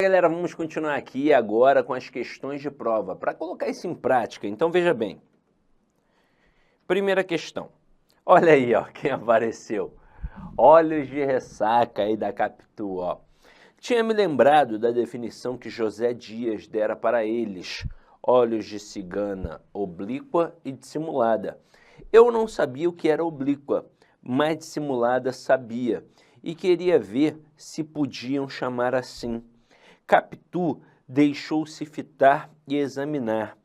Galera, vamos continuar aqui agora com as questões de prova, para colocar isso em prática. Então, veja bem. Primeira questão. Olha aí, ó, quem apareceu. Olhos de ressaca aí da Capitu, ó. Tinha me lembrado da definição que José Dias dera para eles. Olhos de cigana oblíqua e dissimulada. Eu não sabia o que era oblíqua, mas dissimulada sabia, e queria ver se podiam chamar assim. Capitu deixou-se fitar e examinar.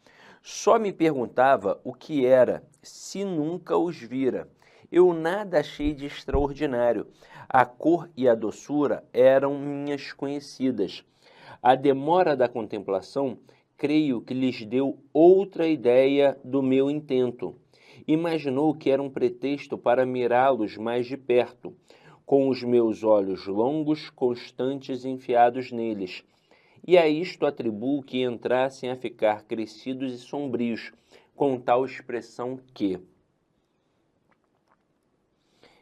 Só me perguntava o que era, se nunca os vira. Eu nada achei de extraordinário. A cor e a doçura eram minhas conhecidas. A demora da contemplação, creio que lhes deu outra ideia do meu intento. Imaginou que era um pretexto para mirá-los mais de perto, com os meus olhos longos, constantes enfiados neles. E a isto atribuo que entrassem a ficar crescidos e sombrios, com tal expressão que...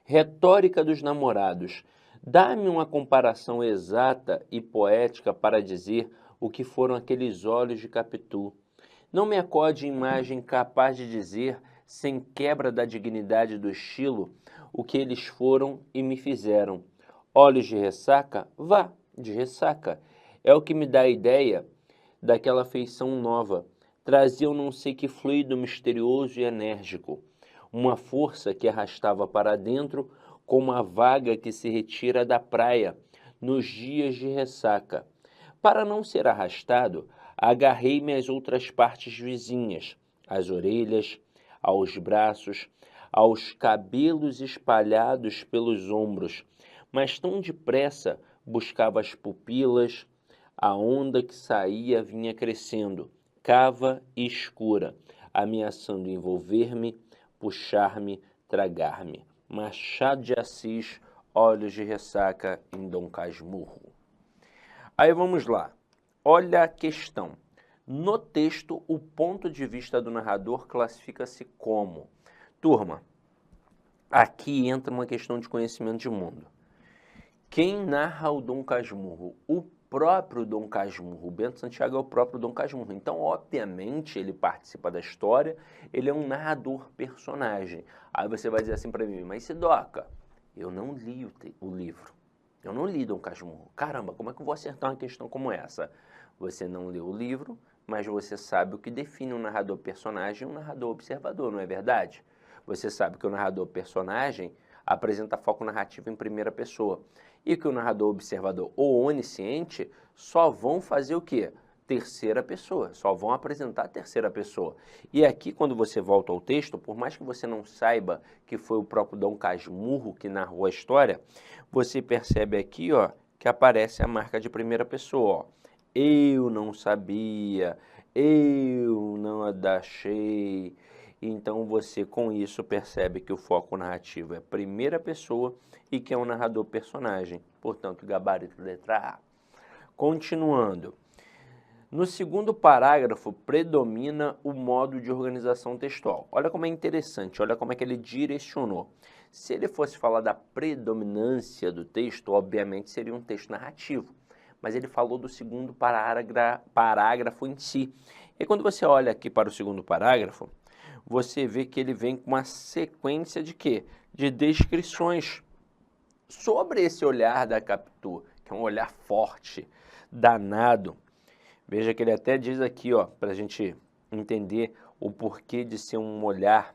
Retórica dos namorados. Dá-me uma comparação exata e poética para dizer o que foram aqueles olhos de Capitu. Não me acode imagem capaz de dizer, sem quebra da dignidade do estilo, o que eles foram e me fizeram. Olhos de ressaca? Vá, de ressaca. É o que me dá a ideia daquela feição nova. Traziam não sei que fluido misterioso e enérgico. Uma força que arrastava para dentro como a vaga que se retira da praia nos dias de ressaca. Para não ser arrastado, agarrei-me às outras partes vizinhas, às orelhas, aos braços, aos cabelos espalhados pelos ombros, mas tão depressa buscava as pupilas. A onda que saía vinha crescendo, cava e escura, ameaçando envolver-me, puxar-me, tragar-me. Machado de Assis, Olhos de Ressaca, em Dom Casmurro. Aí vamos lá. Olha a questão. No texto, o ponto de vista do narrador classifica-se como... Turma, aqui entra uma questão de conhecimento de mundo. Quem narra o Dom Casmurro? O próprio Dom Casmurro. O Bento Santiago é o próprio Dom Casmurro. Então, obviamente, ele participa da história, ele é um narrador personagem. Aí você vai dizer assim para mim, mas Sidoca, eu não li o livro. Eu não li Dom Casmurro. Caramba, como é que eu vou acertar uma questão como essa? Você não leu o livro, mas você sabe o que define um narrador personagem e um narrador observador, não é verdade? Você sabe que o narrador personagem apresenta foco narrativo em primeira pessoa. E que o narrador observador ou onisciente só vão fazer o quê? Terceira pessoa, só vão apresentar a terceira pessoa. E aqui, quando você volta ao texto, por mais que você não saiba que foi o próprio Dom Casmurro que narrou a história, você percebe aqui, ó, que aparece a marca de primeira pessoa, ó. Eu não sabia, eu não achei. Então você com isso percebe que o foco narrativo é primeira pessoa e que é um narrador personagem, portanto gabarito letra A. Continuando, no segundo parágrafo predomina o modo de organização textual. Olha como é interessante, olha como é que ele direcionou. Se ele fosse falar da predominância do texto, obviamente seria um texto narrativo, mas ele falou do segundo parágrafo em si. E quando você olha aqui para o segundo parágrafo, você vê que ele vem com uma sequência de quê? De descrições sobre esse olhar da Capitu, que é um olhar forte, danado. Veja que ele até diz aqui, ó, para a gente entender o porquê de ser um olhar,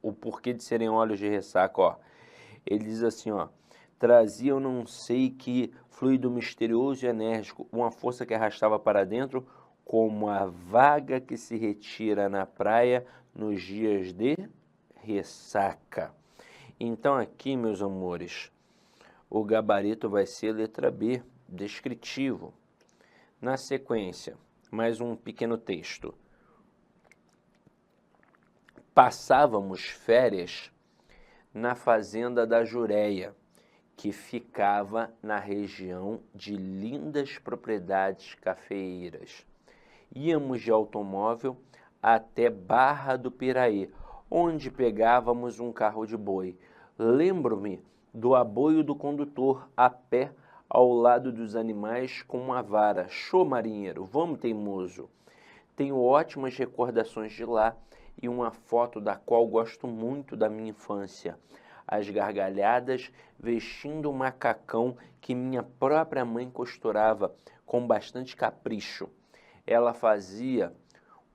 o porquê de serem olhos de ressaca, ó. Ele diz assim, ó, traziam não sei que fluido misterioso e enérgico, uma força que arrastava para dentro, como a vaga que se retira na praia nos dias de ressaca. Então aqui, meus amores, o gabarito vai ser letra B, descritivo. Na sequência, mais um pequeno texto. Passávamos férias na fazenda da Jureia, que ficava na região de lindas propriedades cafeeiras. Íamos de automóvel até Barra do Piraí, onde pegávamos um carro de boi. Lembro-me do aboio do condutor a pé ao lado dos animais com uma vara. Show, marinheiro, vamos, teimoso. Tenho ótimas recordações de lá e uma foto da qual gosto muito da minha infância. As gargalhadas vestindo um macacão que minha própria mãe costurava com bastante capricho. Ela fazia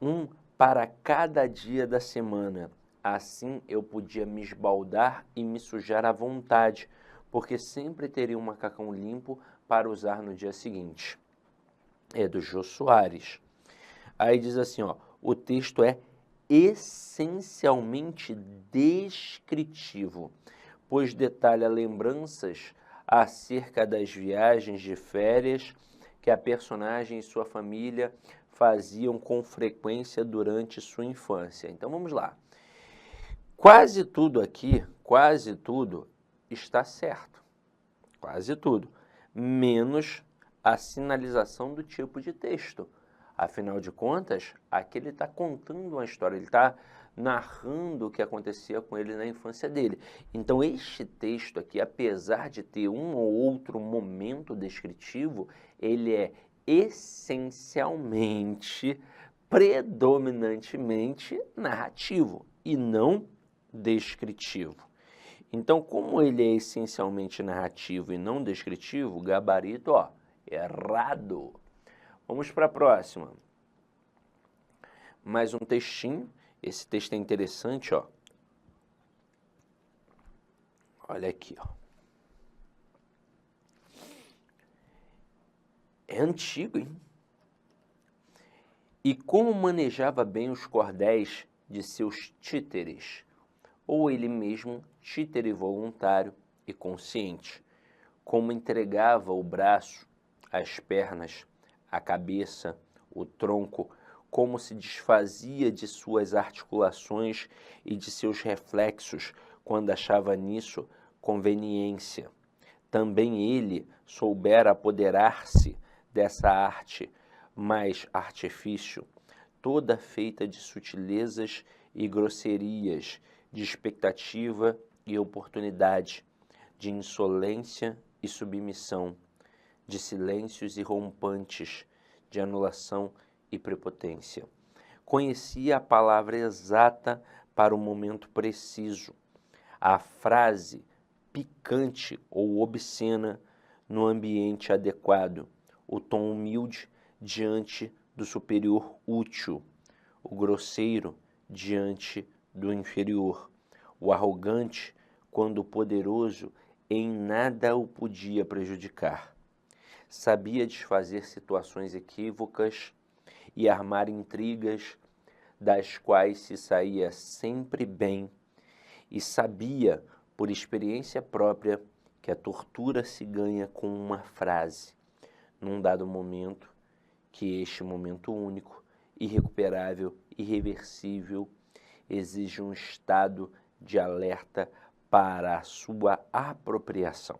um para cada dia da semana. Assim eu podia me esbaldar e me sujar à vontade, porque sempre teria um macacão limpo para usar no dia seguinte. É do Jô Soares. Aí diz assim, ó, o texto é essencialmente descritivo, pois detalha lembranças acerca das viagens de férias que a personagem e sua família faziam com frequência durante sua infância. Então vamos lá. Quase tudo aqui, quase tudo está certo. Quase tudo. Menos a sinalização do tipo de texto. Afinal de contas, aqui ele está contando uma história, ele está narrando o que acontecia com ele na infância dele. Então, este texto aqui, apesar de ter um ou outro momento descritivo, ele é essencialmente, predominantemente narrativo e não descritivo. Então, como ele é essencialmente narrativo e não descritivo, gabarito, ó, errado. Vamos para a próxima. Mais um textinho. Esse texto é interessante, ó. Olha aqui, ó. É antigo, hein? E como manejava bem os cordéis de seus títeres, ou ele mesmo títere voluntário e consciente, como entregava o braço, as pernas, a cabeça, o tronco, como se desfazia de suas articulações e de seus reflexos quando achava nisso conveniência. Também ele soubera apoderar-se dessa arte, mais artifício, toda feita de sutilezas e grosserias, de expectativa e oportunidade, de insolência e submissão, de silêncios irrompantes, de anulação e prepotência. Conhecia a palavra exata para o momento preciso, a frase picante ou obscena no ambiente adequado, o tom humilde diante do superior útil, o grosseiro diante do inferior, o arrogante quando o poderoso em nada o podia prejudicar. Sabia desfazer situações equívocas e armar intrigas das quais se saía sempre bem, e sabia, por experiência própria, que a tortura se ganha com uma frase, num dado momento, que este momento único, irrecuperável, irreversível, exige um estado de alerta para a sua apropriação.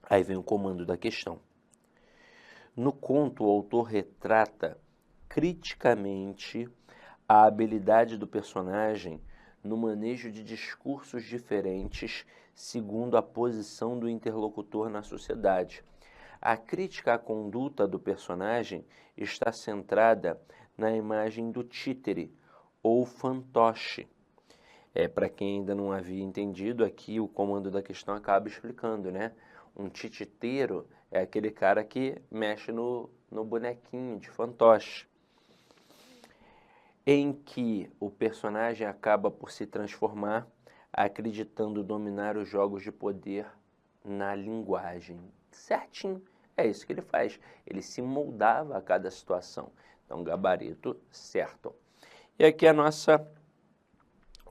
Aí vem o comando da questão. No conto, o autor retrata criticamente a habilidade do personagem no manejo de discursos diferentes segundo a posição do interlocutor na sociedade. A crítica à conduta do personagem está centrada na imagem do títere ou fantoche. Para quem ainda não havia entendido, aqui o comando da questão acaba explicando, né? Um tititeiro é aquele cara que mexe no bonequinho de fantoche, em que o personagem acaba por se transformar, acreditando dominar os jogos de poder na linguagem. Certinho, é isso que ele faz. Ele se moldava a cada situação. Então, gabarito certo. E aqui a nossa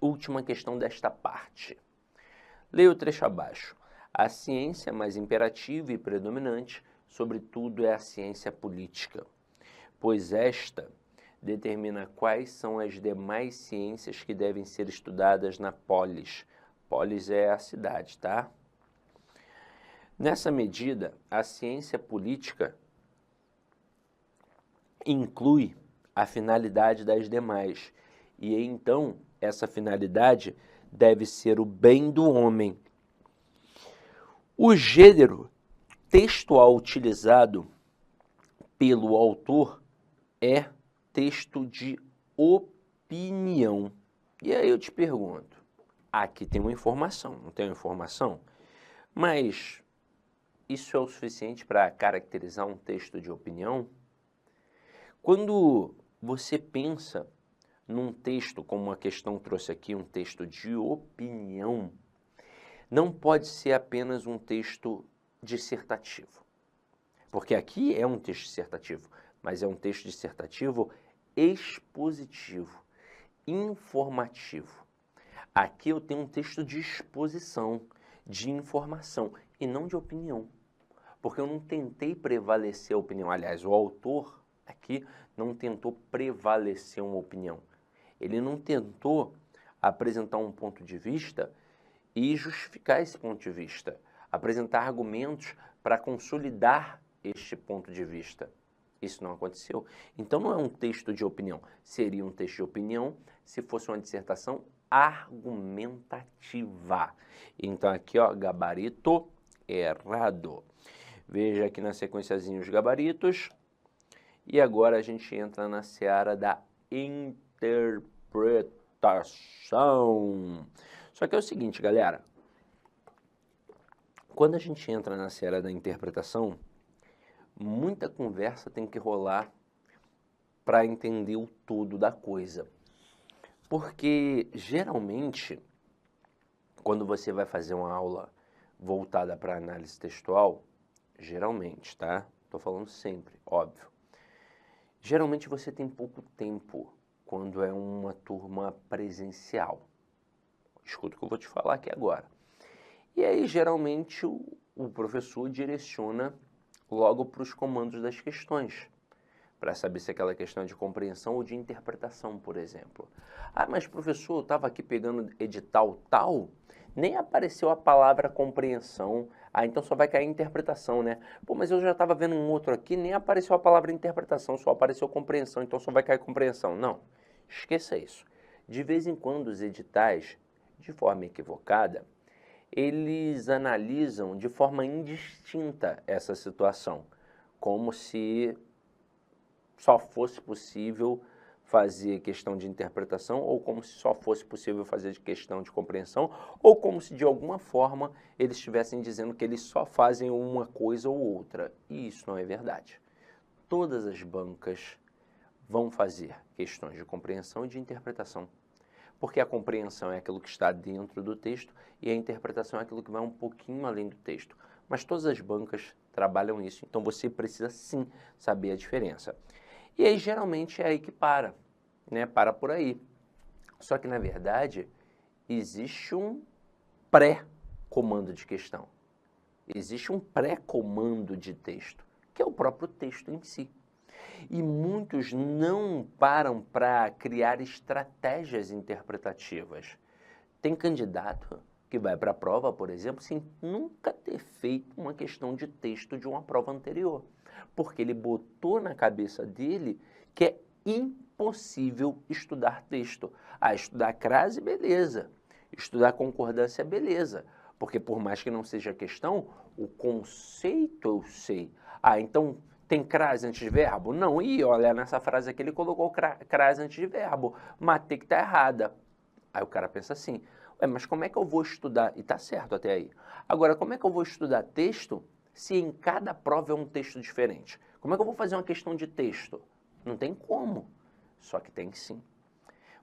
última questão desta parte. Leia o trecho abaixo. A ciência mais imperativa e predominante, sobretudo, é a ciência política, pois esta determina quais são as demais ciências que devem ser estudadas na polis. Polis é a cidade, tá? Nessa medida, a ciência política inclui a finalidade das demais, e então essa finalidade deve ser o bem do homem. O gênero textual utilizado pelo autor é texto de opinião. E aí eu te pergunto, aqui tem uma informação, não tem uma informação? Mas isso é o suficiente para caracterizar um texto de opinião? Quando você pensa num texto, como a questão trouxe aqui, um texto de opinião, não pode ser apenas um texto dissertativo. Porque aqui é um texto dissertativo, mas é um texto dissertativo expositivo, informativo. Aqui eu tenho um texto de exposição, de informação e não de opinião. Porque eu não tentei prevalecer a opinião. Aliás, o autor aqui não tentou prevalecer uma opinião. Ele não tentou apresentar um ponto de vista e justificar esse ponto de vista, apresentar argumentos para consolidar este ponto de vista. Isso não aconteceu. Então não é um texto de opinião. Seria um texto de opinião se fosse uma dissertação argumentativa. Então aqui, ó, gabarito errado. Veja aqui na sequenciazinha os gabaritos. E agora a gente entra na seara da interpretação. Só que é o seguinte, galera. Quando a gente entra na seara da interpretação, muita conversa tem que rolar para entender o todo da coisa. Porque, geralmente, quando você vai fazer uma aula voltada para análise textual, geralmente, tá? Estou falando sempre, óbvio. Geralmente você tem pouco tempo quando é uma turma presencial. Escuta o que eu vou te falar aqui agora. E aí, geralmente, o professor direciona logo para os comandos das questões, para saber se aquela questão é de compreensão ou de interpretação, por exemplo. Ah, mas professor, eu estava aqui pegando edital tal, nem apareceu a palavra compreensão. Ah, então só vai cair interpretação, né? Pô, mas eu já estava vendo um outro aqui, nem apareceu a palavra interpretação, só apareceu compreensão, então só vai cair compreensão. Não, esqueça isso. De vez em quando os editais, de forma equivocada, eles analisam de forma indistinta essa situação, como se só fosse possível fazer questão de interpretação, ou como se só fosse possível fazer questão de compreensão, ou como se de alguma forma eles estivessem dizendo que eles só fazem uma coisa ou outra. E isso não é verdade. Todas as bancas vão fazer questões de compreensão e de interpretação. Porque a compreensão é aquilo que está dentro do texto e a interpretação é aquilo que vai um pouquinho além do texto. Mas todas as bancas trabalham isso, então você precisa sim saber a diferença. E aí geralmente é aí que para, né? Para por aí. Só que na verdade existe um pré-comando de questão. Existe um pré-comando de texto, que é o próprio texto em si. E muitos não param para criar estratégias interpretativas. Tem candidato que vai para a prova, por exemplo, sem nunca ter feito uma questão de texto de uma prova anterior. Porque ele botou na cabeça dele que é impossível estudar texto. Ah, estudar crase, beleza. Estudar concordância, beleza. Porque por mais que não seja questão, o conceito eu sei. Ah, então tem crase antes de verbo? Não. E olha, nessa frase aqui ele colocou crase antes de verbo. Matei que tá errada. Aí o cara pensa assim, mas como é que eu vou estudar? E tá certo até aí. Agora, como é que eu vou estudar texto se em cada prova é um texto diferente? Como é que eu vou fazer uma questão de texto? Não tem como. Só que tem sim.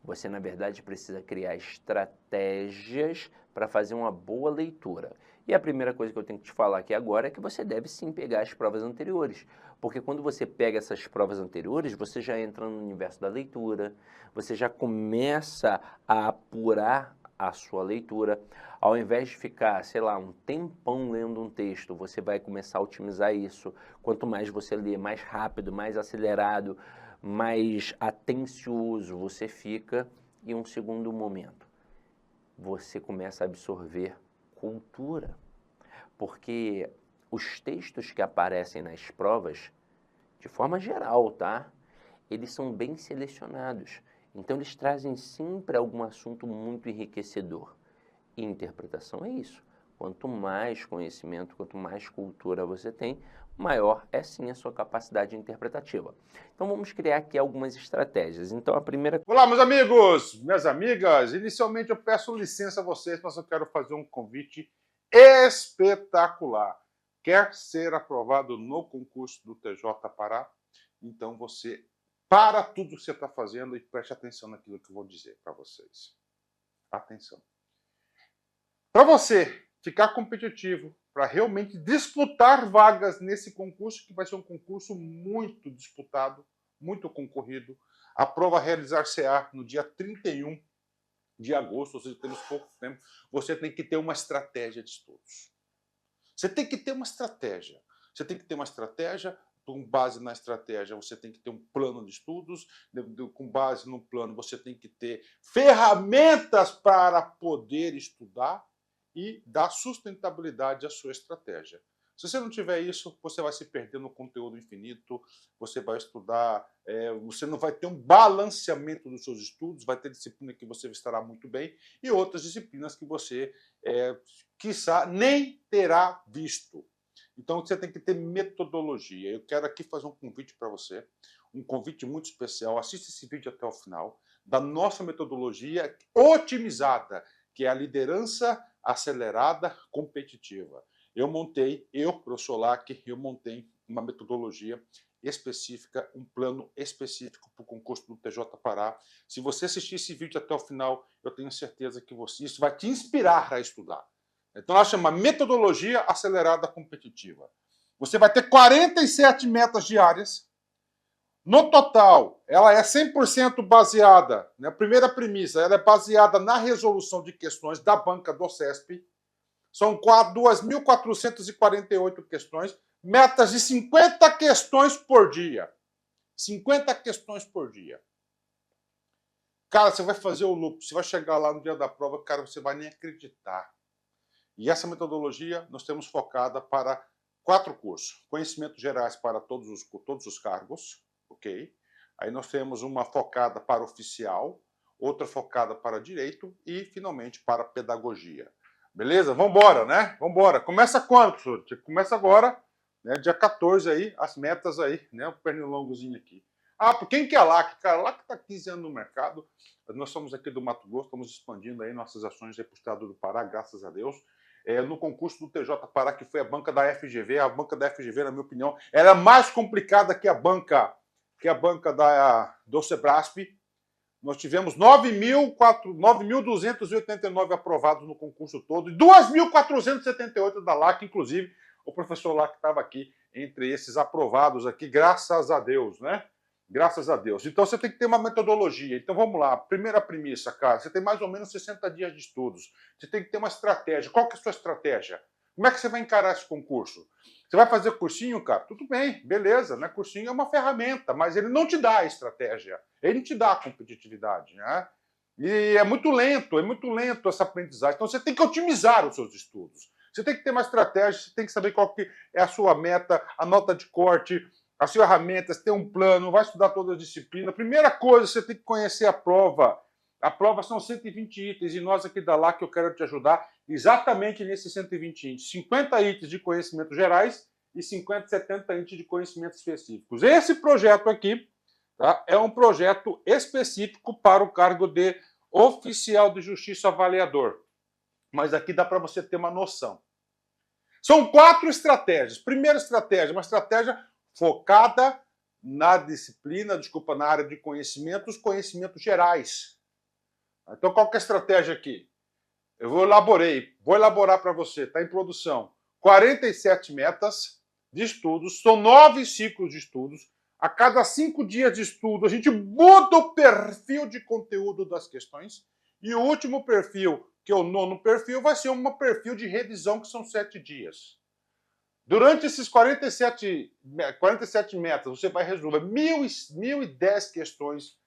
Você, na verdade, precisa criar estratégias para fazer uma boa leitura. E a primeira coisa que eu tenho que te falar aqui agora é que você deve sim pegar as provas anteriores. Porque quando você pega essas provas anteriores, você já entra no universo da leitura, você já começa a apurar a sua leitura. Ao invés de ficar, sei lá, um tempão lendo um texto, você vai começar a otimizar isso. Quanto mais você lê, mais rápido, mais acelerado, mais atencioso você fica. E um segundo momento, você começa a absorver cultura. Porque os textos que aparecem nas provas, de forma geral, tá? Eles são bem selecionados. Então, eles trazem sempre algum assunto muito enriquecedor. E interpretação é isso. Quanto mais conhecimento, quanto mais cultura você tem, maior é sim a sua capacidade interpretativa. Então vamos criar aqui algumas estratégias. Então a primeira... Olá, meus amigos, minhas amigas. Inicialmente eu peço licença a vocês, mas eu quero fazer um convite espetacular. Quer ser aprovado no concurso do TJ Pará? Então você para tudo que você está fazendo e preste atenção naquilo que eu vou dizer para vocês. Atenção. Para você ficar competitivo, para realmente disputar vagas nesse concurso, que vai ser um concurso muito disputado, muito concorrido, a prova realizar-se-á no dia 31 de agosto, ou seja, temos pouco tempo, você tem que ter uma estratégia de estudos. Você tem que ter uma estratégia. Você tem que ter uma estratégia, com base na estratégia, você tem que ter um plano de estudos, com base no plano, você tem que ter ferramentas para poder estudar e dar sustentabilidade à sua estratégia. Se você não tiver isso, você vai se perder no conteúdo infinito, você vai estudar, você não vai ter um balanceamento dos seus estudos, vai ter disciplina que você estará muito bem e outras disciplinas que você, quiçá, nem terá visto. Então você tem que ter metodologia. Eu quero aqui fazer um convite para você, um convite muito especial. Assista esse vídeo até o final, da nossa metodologia otimizada, que é a liderança acelerada competitiva. Professor Lac, eu montei uma metodologia específica, um plano específico para o concurso do TJ Pará. Se você assistir esse vídeo até o final, eu tenho certeza que isso vai te inspirar a estudar. Então ela chama Metodologia Acelerada Competitiva. Você vai ter 47 metas diárias. No total, ela é 100% baseada, né, a primeira premissa, ela é baseada na resolução de questões da banca do CESP. São 2.448 questões, metas de 50 questões por dia. 50 questões por dia. Cara, você vai fazer o loop, você vai chegar lá no dia da prova, cara, você vai nem acreditar. E essa metodologia nós temos focada para 4 cursos. Conhecimentos gerais para todos os cargos, ok? Aí nós temos uma focada para oficial, outra focada para direito e, finalmente, para pedagogia. Beleza? Vambora, né? Vambora. Começa quando, professor? Começa agora, né? Dia 14 aí, as metas aí, né? O pernilongozinho aqui. Ah, por quem que é a LAC? Cara, a LAC está 15 anos no mercado. Nós somos aqui do Mato Grosso, estamos expandindo aí nossas ações para o estado do Pará, graças a Deus. No concurso do TJ Pará, que foi a banca da FGV. A banca da FGV, na minha opinião, era mais complicada que a banca do Sebrasp. Nós tivemos 9.289 aprovados no concurso todo e 2.478 da LAC, inclusive o professor LAC estava aqui entre esses aprovados aqui, graças a Deus, né? Graças a Deus. Então você tem que ter uma metodologia. Então vamos lá. Primeira premissa, cara. Você tem mais ou menos 60 dias de estudos. Você tem que ter uma estratégia. Qual que é a sua estratégia? Como é que você vai encarar esse concurso? Você vai fazer cursinho, cara? Tudo bem, beleza, né? Cursinho é uma ferramenta, mas ele não te dá a estratégia. Ele não te dá a competitividade, né? E é muito lento essa aprendizagem. Então você tem que otimizar os seus estudos. Você tem que ter uma estratégia, você tem que saber qual que é a sua meta, a nota de corte, as ferramentas, ter um plano, vai estudar toda a disciplina. Primeira coisa, você tem que conhecer a prova. A prova são 120 itens e nós aqui da LAC eu quero te ajudar exatamente nesses 120 itens. 50 itens de conhecimentos gerais e 50, 70 itens de conhecimentos específicos. Esse projeto aqui, tá, é um projeto específico para o cargo de oficial de justiça avaliador. Mas aqui dá para você ter uma noção. São 4 estratégias. Primeira estratégia, uma estratégia focada na disciplina, na área de conhecimentos, conhecimentos gerais. Então, qual que é a estratégia aqui? Eu vou elaborar para você, está em produção, 47 metas de estudos, são 9 ciclos de estudos. A cada 5 dias de estudo, a gente muda o perfil de conteúdo das questões. E o último perfil, que é o 9º perfil, vai ser um perfil de revisão, que são 7 dias. Durante esses 47 metas, você vai resolver 1.010 questões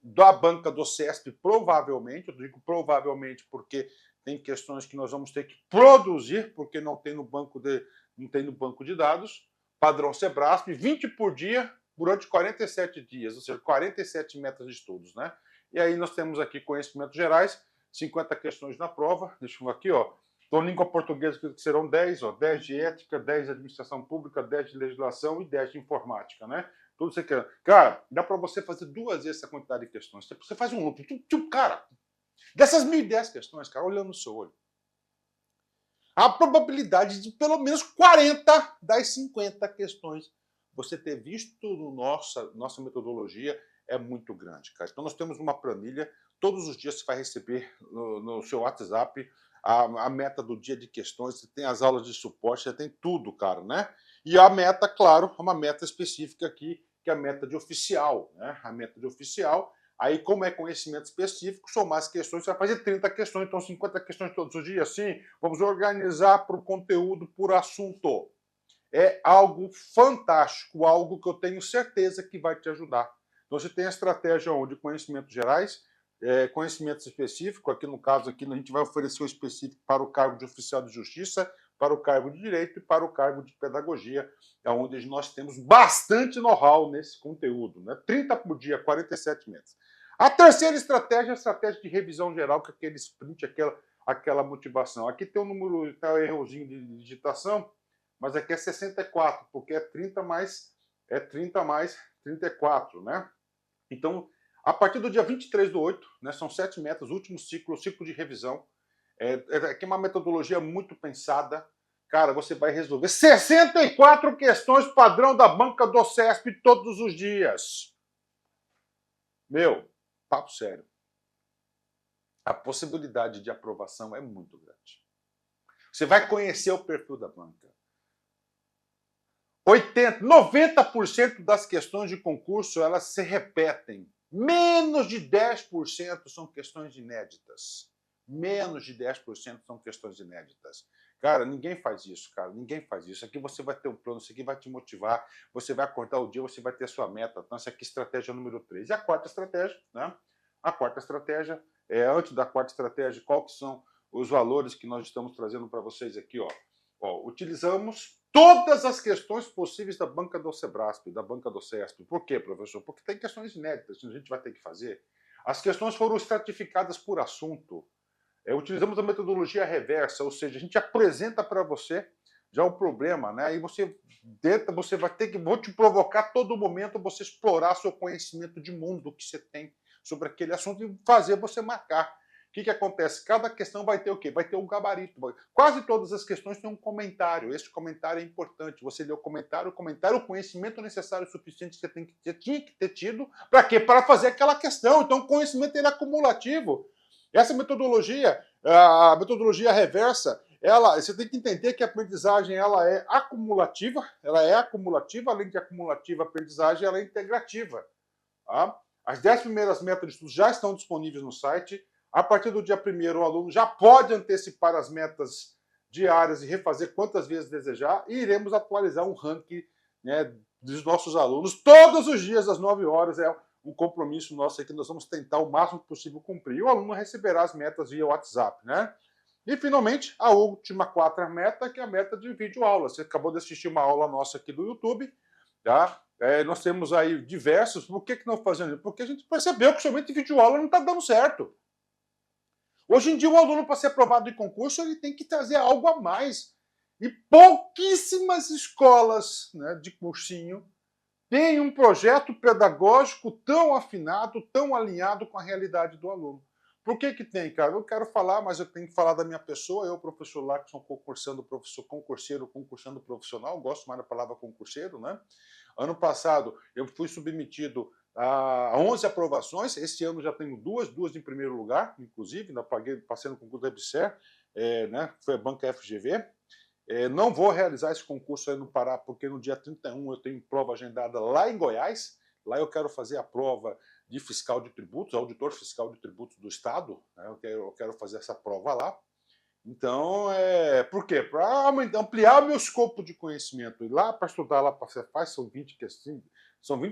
da banca do CESP, provavelmente. Eu digo provavelmente porque tem questões que nós vamos ter que produzir, porque não tem no banco de dados. Padrão Sebrasp, 20 por dia, durante 47 dias, ou seja, 47 metas de estudos, né? E aí nós temos aqui conhecimentos gerais, 50 questões na prova. Deixa eu ver aqui, ó. Então, língua portuguesa que serão 10, ó, 10 de ética, 10 de administração pública, 10 de legislação e 10 de informática, né? Tudo você quer. Cara, dá para você fazer 2 vezes essa quantidade de questões. Você faz um loop. Cara, dessas 1.010 questões, cara, olhando no seu olho, a probabilidade de pelo menos 40 das 50 questões você ter visto no nossa metodologia é muito grande, cara. Então, nós temos uma planilha, todos os dias você vai receber no seu WhatsApp a meta do dia de questões, você tem as aulas de suporte, você tem tudo, cara, né? E a meta, claro, é uma meta específica aqui, que é a meta de oficial, né? A meta de oficial. Aí, como é conhecimento específico, são mais questões, você vai fazer 30 questões, então 50 questões todos os dias, sim. Vamos organizar por conteúdo, por assunto. É algo fantástico, algo que eu tenho certeza que vai te ajudar. Então, você tem a estratégia onde conhecimentos gerais, conhecimentos específicos, aqui no caso aqui, a gente vai oferecer o específico para o cargo de oficial de justiça, para o cargo de direito e para o cargo de pedagogia, onde nós temos bastante know-how nesse conteúdo, né? 30 por dia, 47 meses. A terceira estratégia é a estratégia de revisão geral, que é aquele sprint, aquela motivação. Aqui tem um número, tá um errozinho de digitação, mas aqui é 64, porque é 30 mais 34, né? Então, a partir do dia 23/8, né, são 7 metas, último ciclo, ciclo de revisão. Aqui é uma metodologia muito pensada. Cara, você vai resolver 64 questões padrão da banca do CESP todos os dias. Meu, papo sério. A possibilidade de aprovação é muito grande. Você vai conhecer o perfil da banca. 90% das questões de concurso, elas se repetem. Menos de 10% são questões inéditas. Menos de 10% são questões inéditas. Cara, ninguém faz isso, cara. Ninguém faz isso. Aqui você vai ter um plano, isso aqui vai te motivar, você vai acordar o dia, você vai ter sua meta. Então, essa aqui é a estratégia número 3. E a quarta estratégia, né? A quarta estratégia, antes da quarta estratégia, quais são os valores que nós estamos trazendo para vocês aqui, ó? Utilizamos todas as questões possíveis da banca do Sebrasp, da banca do CESP. Por quê, professor? Porque tem questões inéditas que a gente vai ter que fazer. As questões foram estratificadas por assunto. Utilizamos a metodologia reversa, ou seja, a gente apresenta para você já o problema, né? Aí você vai ter que, vou te provocar a todo momento você explorar seu conhecimento de mundo que você tem sobre aquele assunto e fazer você marcar. O que acontece? Cada questão vai ter o quê? Vai ter um gabarito. Quase todas as questões têm um comentário. Esse comentário é importante. Você lê o comentário, o conhecimento necessário e suficiente que você tinha que ter tido. Para quê? Para fazer aquela questão. Então, o conhecimento ele é acumulativo. Essa metodologia, a metodologia reversa, você tem que entender que a aprendizagem ela é acumulativa, além de acumulativa, a aprendizagem ela é integrativa. Tá? As 10 primeiras metas de estudo já estão disponíveis no site. A partir do dia 1º, o aluno já pode antecipar as metas diárias e refazer quantas vezes desejar. E iremos atualizar um ranking, né, dos nossos alunos todos os dias, às 9 horas. É um compromisso nosso aqui, nós vamos tentar o máximo possível cumprir. E o aluno receberá as metas via WhatsApp, né? E, finalmente, a última quarta meta, que é a meta de videoaula. Você acabou de assistir uma aula nossa aqui do YouTube, tá? Nós temos aí diversos. Por que não fazendo isso? Porque a gente percebeu que somente videoaula não está dando certo. Hoje em dia, o aluno, para ser aprovado em concurso, ele tem que trazer algo a mais. E pouquíssimas escolas, né, de cursinho têm um projeto pedagógico tão afinado, tão alinhado com a realidade do aluno. Por que tem, cara? Eu quero falar, mas eu tenho que falar da minha pessoa. Eu, professor Lacson, concursando profissional, gosto mais da palavra concurseiro, né? Ano passado, eu fui submetido a 11 aprovações. Esse ano já tenho duas em primeiro lugar, inclusive, passei no concurso da EBSER, né? Foi a banca FGV. Não vou realizar esse concurso aí no Pará, porque no dia 31 eu tenho prova agendada lá em Goiás. Lá eu quero fazer a prova de fiscal de tributos, auditor fiscal de tributos do Estado. Né? Eu quero fazer essa prova lá. Então, por quê? Para ampliar o meu escopo de conhecimento. E lá, para estudar lá para a Cefaz, são 20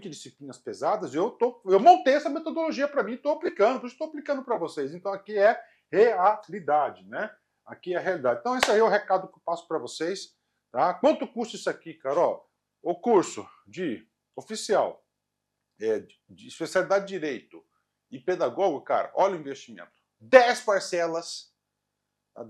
disciplinas pesadas, e eu montei essa metodologia para mim, estou aplicando para vocês. Então, aqui é realidade, né? Aqui é a realidade. Então, esse aí é o recado que eu passo para vocês. Tá? Quanto custa isso aqui, Carol? O curso de oficial, de especialidade de direito e pedagogo, cara, olha o investimento. 10 parcelas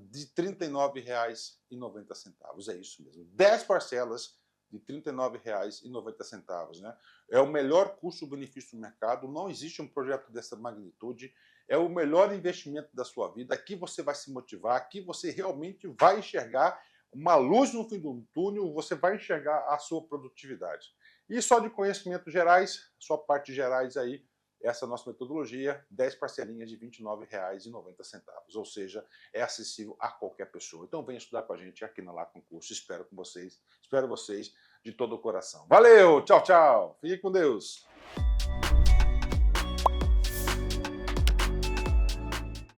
de R$ 39,90. É isso mesmo. 10 parcelas de R$ 39,90. Né? É o melhor custo-benefício do mercado. Não existe um projeto dessa magnitude. É o melhor investimento da sua vida. Aqui você vai se motivar, aqui você realmente vai enxergar uma luz no fim do túnel, você vai enxergar a sua produtividade. E só de conhecimentos gerais, só partes gerais aí, essa nossa metodologia, 10 parcelinhas de R$ 29,90. Ou seja, é acessível a qualquer pessoa. Então venha estudar com a gente aqui na Lá Concurso. Espero vocês de todo o coração. Valeu, tchau, tchau. Fique com Deus.